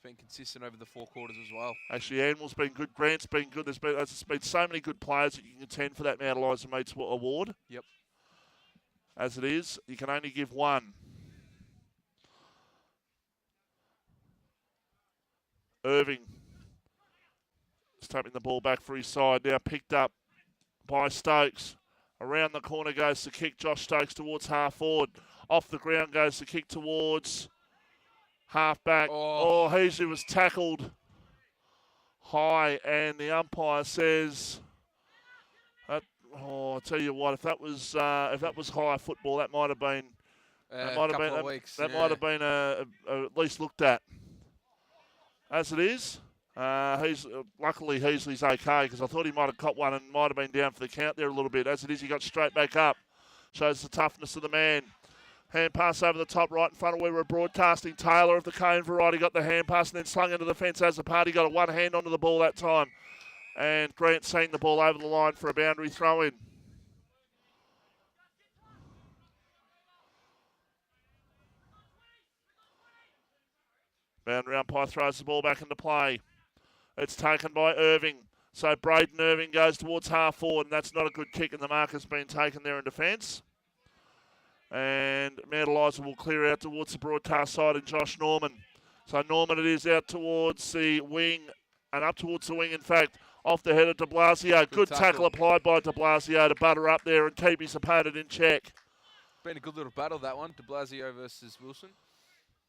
B: Been consistent over the 4 quarters as well.
A: Actually, Anwell's been good. Grant's been good. There's been so many good players that you can contend for that Mount Eliza Meets award.
B: Yep.
A: As it is, you can only give one. Irving is tapping the ball back for his side. Now picked up by Stokes. Around the corner goes the kick. Josh Stokes towards half forward. Off the ground goes the kick towards half back. Oh, Heasley was tackled high, and the umpire says, "Oh, I'll tell you what, if that was high football, that might have been might have been at least looked at." As it is, luckily Heasley's okay, because I thought he might have caught one and might have been down for the count there a little bit. As it is, he got straight back up. Shows the toughness of the man. Hand pass over the top right in front of where we're broadcasting. Taylor of the cone variety got the hand pass and then slung into the fence as a party. Got a one hand onto the ball that time. And Grant seeing the ball over the line for a boundary throw in. Boundary umpire throws the ball back into play. It's taken by Irving. So Braden Irving goes towards half forward, and that's not a good kick, and the mark has been taken there in defence. And Mount Eliza will clear out towards the broadcast side and Josh Norman. So Norman it is out towards the wing and up towards the wing, in fact, off the head of de Blasio. Good tackle applied by de Blasio to butter up there and keep his opponent in check.
B: Been a good little battle, that one, de Blasio versus Wilson.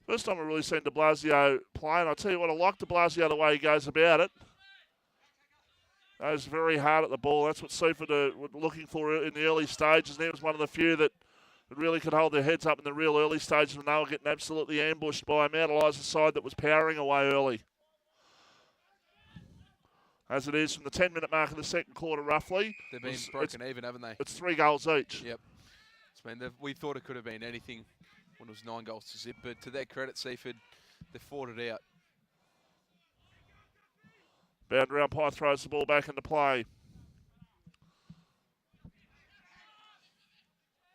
A: First time I've really seen de Blasio play, and I'll tell you what, I like de Blasio the way he goes about it. Goes very hard at the ball. That's what Seaford were looking for in the early stages. And he was one of the few that really could hold their heads up in the real early stages when they were getting absolutely ambushed by a Mount Eliza side that was powering away early. As it is from the 10-minute mark of the second quarter, roughly.
B: They've been broken even, haven't they?
A: It's 3 goals each.
B: Yep. We thought it could have been anything when it was 9 goals to zip, but to their credit, Seaford, they fought it out.
A: Boundary umpire throws the ball back into play.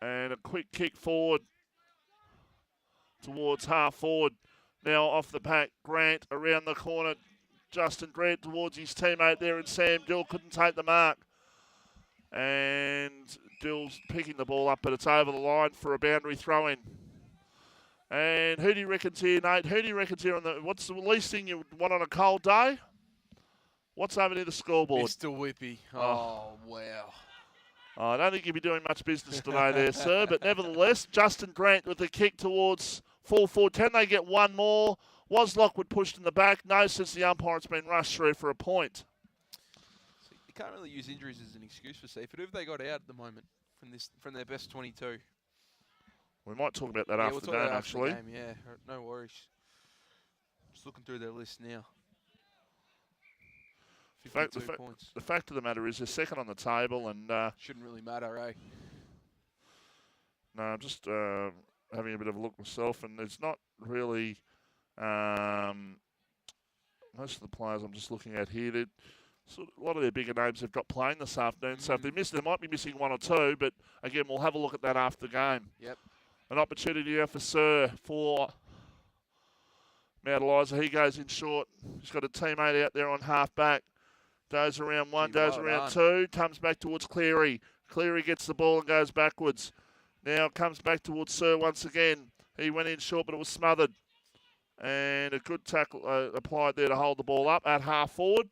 A: And a quick kick forward towards half forward. Now off the pack, Grant around the corner. Justin Grant towards his teammate there, and Sam Dill couldn't take the mark. And Dill's picking the ball up, but it's over the line for a boundary throw-in. And who do you reckon's here, Nate? Who do you reckon's here on the... What's the least thing you want on a cold day? What's over near the scoreboard?
B: Mr. Whippy. Oh, wow.
A: I don't think you'll be doing much business today there, sir. But nevertheless, Justin Grant with the kick towards full forward. Can they get one more? Was Lockwood pushed in the back? No, says the umpire. It's been rushed through for a point.
B: So you can't really use injuries as an excuse for Seaford. Who have they got out at the moment from their best 22?
A: We might talk about that after the game, actually.
B: Yeah, no worries. Just looking through their list now.
A: The fact of the matter is they're second on the table, and
B: shouldn't really matter, eh?
A: No, I'm just having a bit of a look myself, and there's not really most of the players I'm just looking at here. A lot of their bigger names have got playing this afternoon, so if they might be missing one or two, but again, we'll have a look at that after the game.
B: Yep.
A: An opportunity here for Sir for Mount Eliza. He goes in short. He's got a teammate out there on half back. Goes around one, goes around two, comes back towards Cleary. Cleary gets the ball and goes backwards. Now comes back towards Sir once again. He went in short, but it was smothered. And a good tackle applied there to hold the ball up at half forward.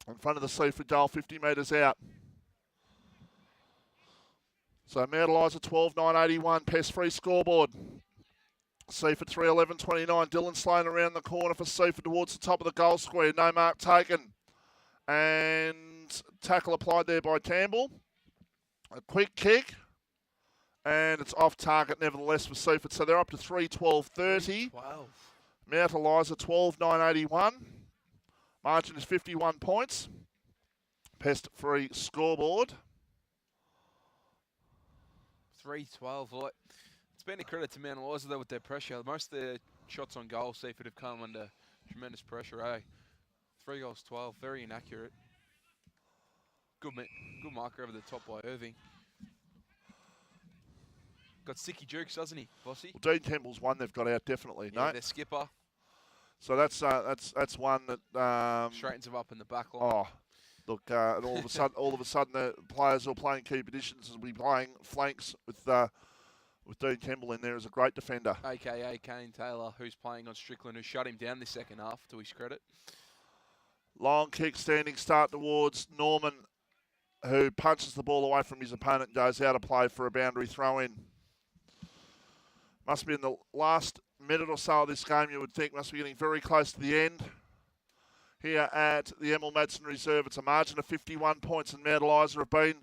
A: in front of the Seaford goal, 50 metres out. So Mount Eliza 12.981, Pest free scoreboard. Seaford 3.11.29. Dylan Sloan around the corner for Seaford towards the top of the goal square. No mark taken. And tackle applied there by Campbell. A quick kick. And it's off target nevertheless for Seaford. So they're up to 3.12.30.
B: 12.
A: Mount Eliza 12.981. Margin is 51 points. Pest free scoreboard.
B: 3-12. Like, it's been a credit to Mount Eliza though with their pressure. Most of their shots on goal, Seaford have come under tremendous pressure. 3 goals, 12. Very inaccurate. Good marker over the top by Irving. Got sticky jukes, doesn't he, Bossy?
A: Well, Dean Campbell's one they've got out definitely.
B: Yeah,
A: No,
B: their skipper.
A: so that's one that
B: Straightens them up in the back line.
A: Oh, look! And all of a sudden, the players who are playing key positions will be playing flanks with Dean Campbell in there as a great defender.
B: AKA Kane Taylor, who's playing on Strickland, who shut him down this second half, to his credit.
A: Long kick, standing start towards Norman, who punches the ball away from his opponent and goes out of play for a boundary throw-in. Must be in the last minute or so of this game, you would think. Must be getting very close to the end. Here at the Emil Madsen Reserve, it's a margin of 51 points, and Mount Eliza have been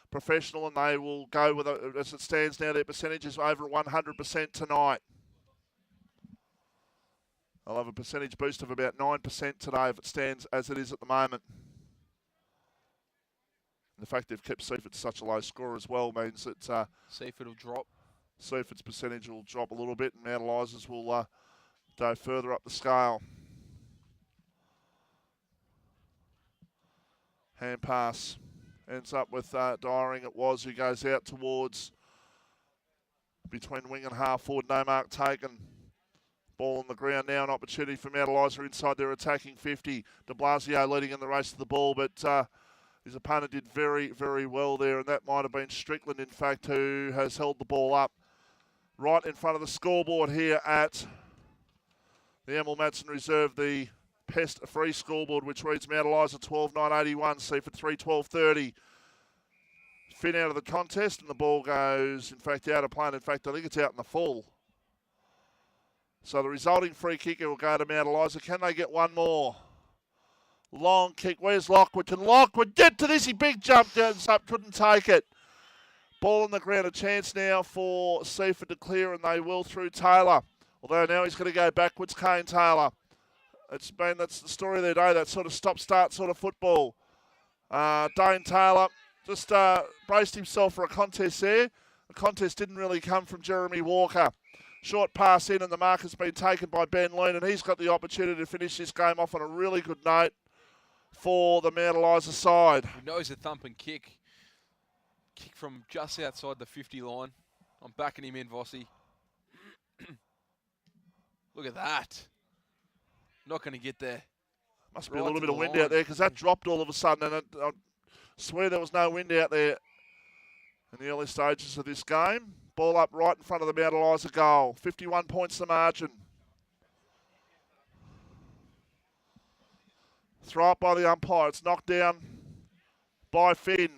A: professional, and they will go with, as it stands now, their percentage is over 100% tonight. They'll have a percentage boost of about 9% today if it stands as it is at the moment. And the fact they've kept Seaford such a low score as well means that
B: Seaford will drop.
A: Seaford's percentage will drop a little bit, and Mount Eliza's will go further up the scale. Hand pass ends up with Dyring. It was who goes out towards between wing and half forward. No mark taken. Ball on the ground now. An opportunity for Mount Eliza inside their attacking 50. De Blasio leading in the race to the ball, but his opponent did very, very well there, and that might have been Strickland, in fact, who has held the ball up right in front of the scoreboard here at the Emil Madsen Reserve. The Pest free scoreboard, which reads Mount Eliza 12.981, Seaford 3.12.30. Fin out of the contest, and the ball goes, in fact, out of play. In fact, I think it's out in the full. So the resulting free kick will go to Mount Eliza. Can they get one more? Long kick. Where's Lockwood? Can Lockwood get to this? He big jumped up, couldn't take it. Ball on the ground. A chance now for Seaford to clear, and they will through Taylor. Although now he's going to go backwards, Kane Taylor. That's the story of their day, that sort of stop-start sort of football. Dane Taylor just braced himself for a contest there. The contest didn't really come from Jeremy Walker. Short pass in, and the mark has been taken by Ben Lean, and he's got the opportunity to finish this game off on a really good note for the Mount Eliza side.
B: He knows a thumping kick. Kick from just outside the 50 line. I'm backing him in, Vossi. Look at that. Not going to get there.
A: Must be a little bit of wind out there, because that dropped all of a sudden, and I swear there was no wind out there in the early stages of this game. Ball up right in front of the Mount Eliza goal. 51 points the margin. Throw up by the umpire. It's knocked down by Finn.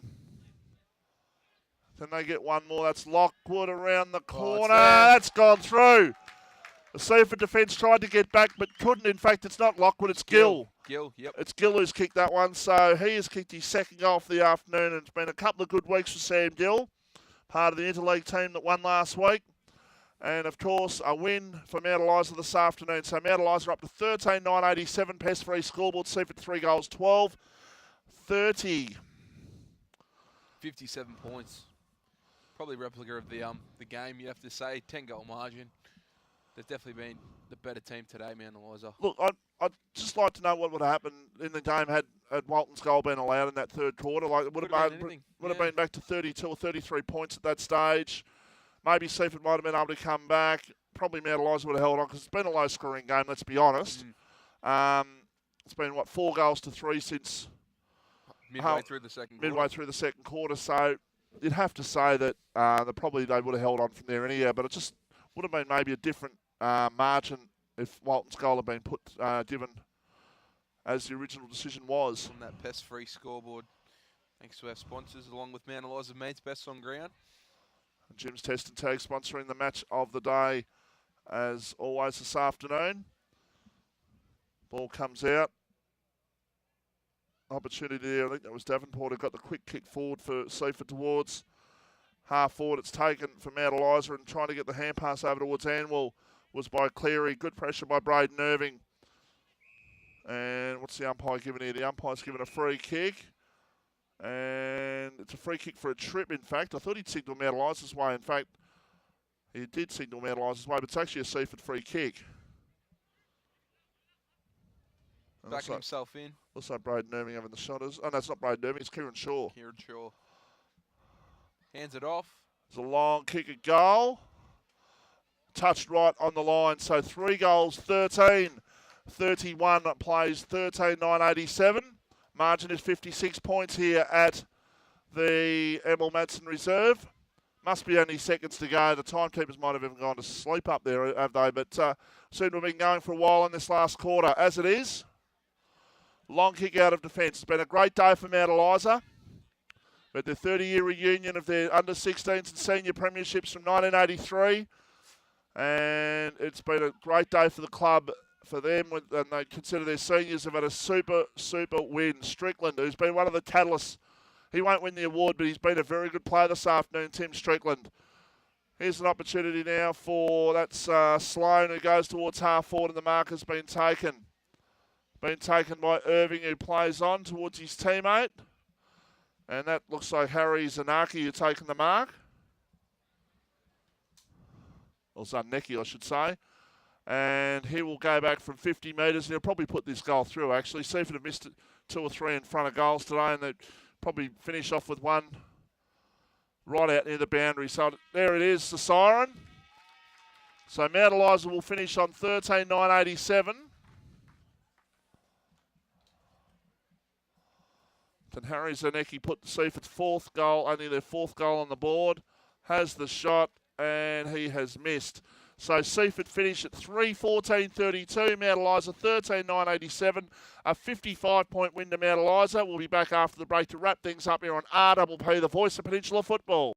A: Then they get one more. That's Lockwood around the corner. That's gone through. The Seaford defence tried to get back but couldn't. In fact, it's not Lockwood, it's Gill.
B: Gill, yep.
A: It's Gill who's kicked that one. So he has kicked his second goal for the afternoon, and it's been a couple of good weeks for Sam Gill, part of the interleague team that won last week. And, of course, a win for Mount Eliza this afternoon. So Mount Eliza up to 13.987, Pest free scoreboard. Seaford 3 goals, 12-30.
B: 57 points. Probably replica of the game, you have to say. 10-goal margin. They've definitely been the better team today, Mount Eliza.
A: Look, I'd just like to know what would happen in the game had Walton's goal been allowed in that third quarter. Like, it would have been back to 32 or 33 points at that stage. Maybe Seaford might have been able to come back. Probably Mount Eliza would have held on, because it's been a low-scoring game, let's be honest. It's been, 4 goals to 3 since
B: midway through the second quarter.
A: Midway through the second quarter, so you'd have to say that they would have held on from there anyhow, but it just would have been maybe a different margin if Walton's goal had been given as the original decision was.
B: On that pest-free scoreboard. Thanks to our sponsors, along with Mount Eliza Meats, best on ground.
A: Jim's Test and Tag sponsoring the match of the day, as always this afternoon. Ball comes out. Opportunity there. I think that was Davenport who got the quick kick forward for Seaford towards half forward. It's taken for Mount Eliza, and trying to get the hand pass over towards Anwell was by Cleary. Good pressure by Braden Irving. And what's the umpire giving here? The umpire's given a free kick. And it's a free kick for a trip, in fact. I thought he'd signal Mount Eliza's way. In fact, he did signal Mount Eliza's way, but it's actually a Seaford free kick.
B: Backing himself in.
A: Also Braden Irving having the shot. Oh, no, it's not Braden Irving, it's Kieran Shaw.
B: Kieran Shaw. Hands it off.
A: It's a long kick at goal. Touched right on the line. So 3 goals, 13-31 plays, 13-9-87. Margin is 56 points here at the Emil Madsen Reserve. Must be only seconds to go. The timekeepers might have even gone to sleep up there, have they? But seem to have been going for a while in this last quarter. As it is, long kick out of defence. It's been a great day for Mount Eliza. But the 30-year reunion of their under-16s and senior premierships from 1983. And it's been a great day for the club, for them, and they consider their seniors have had a super win. Strickland, who's been one of the catalysts. He won't win the award, but he's been a very good player this afternoon, Tim Strickland. Here's an opportunity now for, that's Sloan, who goes towards half forward, and the mark has been taken. Been taken by Irving, who plays on towards his teammate. And that looks like Harry Zanaki who's taken the mark. Or Zanecki, I should say. And he will go back from 50 metres, and he'll probably put this goal through, actually. Seaford have missed 2 or 3 in front of goals today, and they probably finish off with one right out near the boundary. So there it is, the siren. So Mount Eliza will finish on 13-9-87. And Harry Zanecki put Seaford's 4th goal, only their 4th goal on the board. Has the shot, and he has missed. So Seaford finish at 3-14-32, Mount Eliza 13-9-87, a 55-point win to Mount Eliza. We'll be back after the break to wrap things up here on RPP, the voice of Peninsula Football.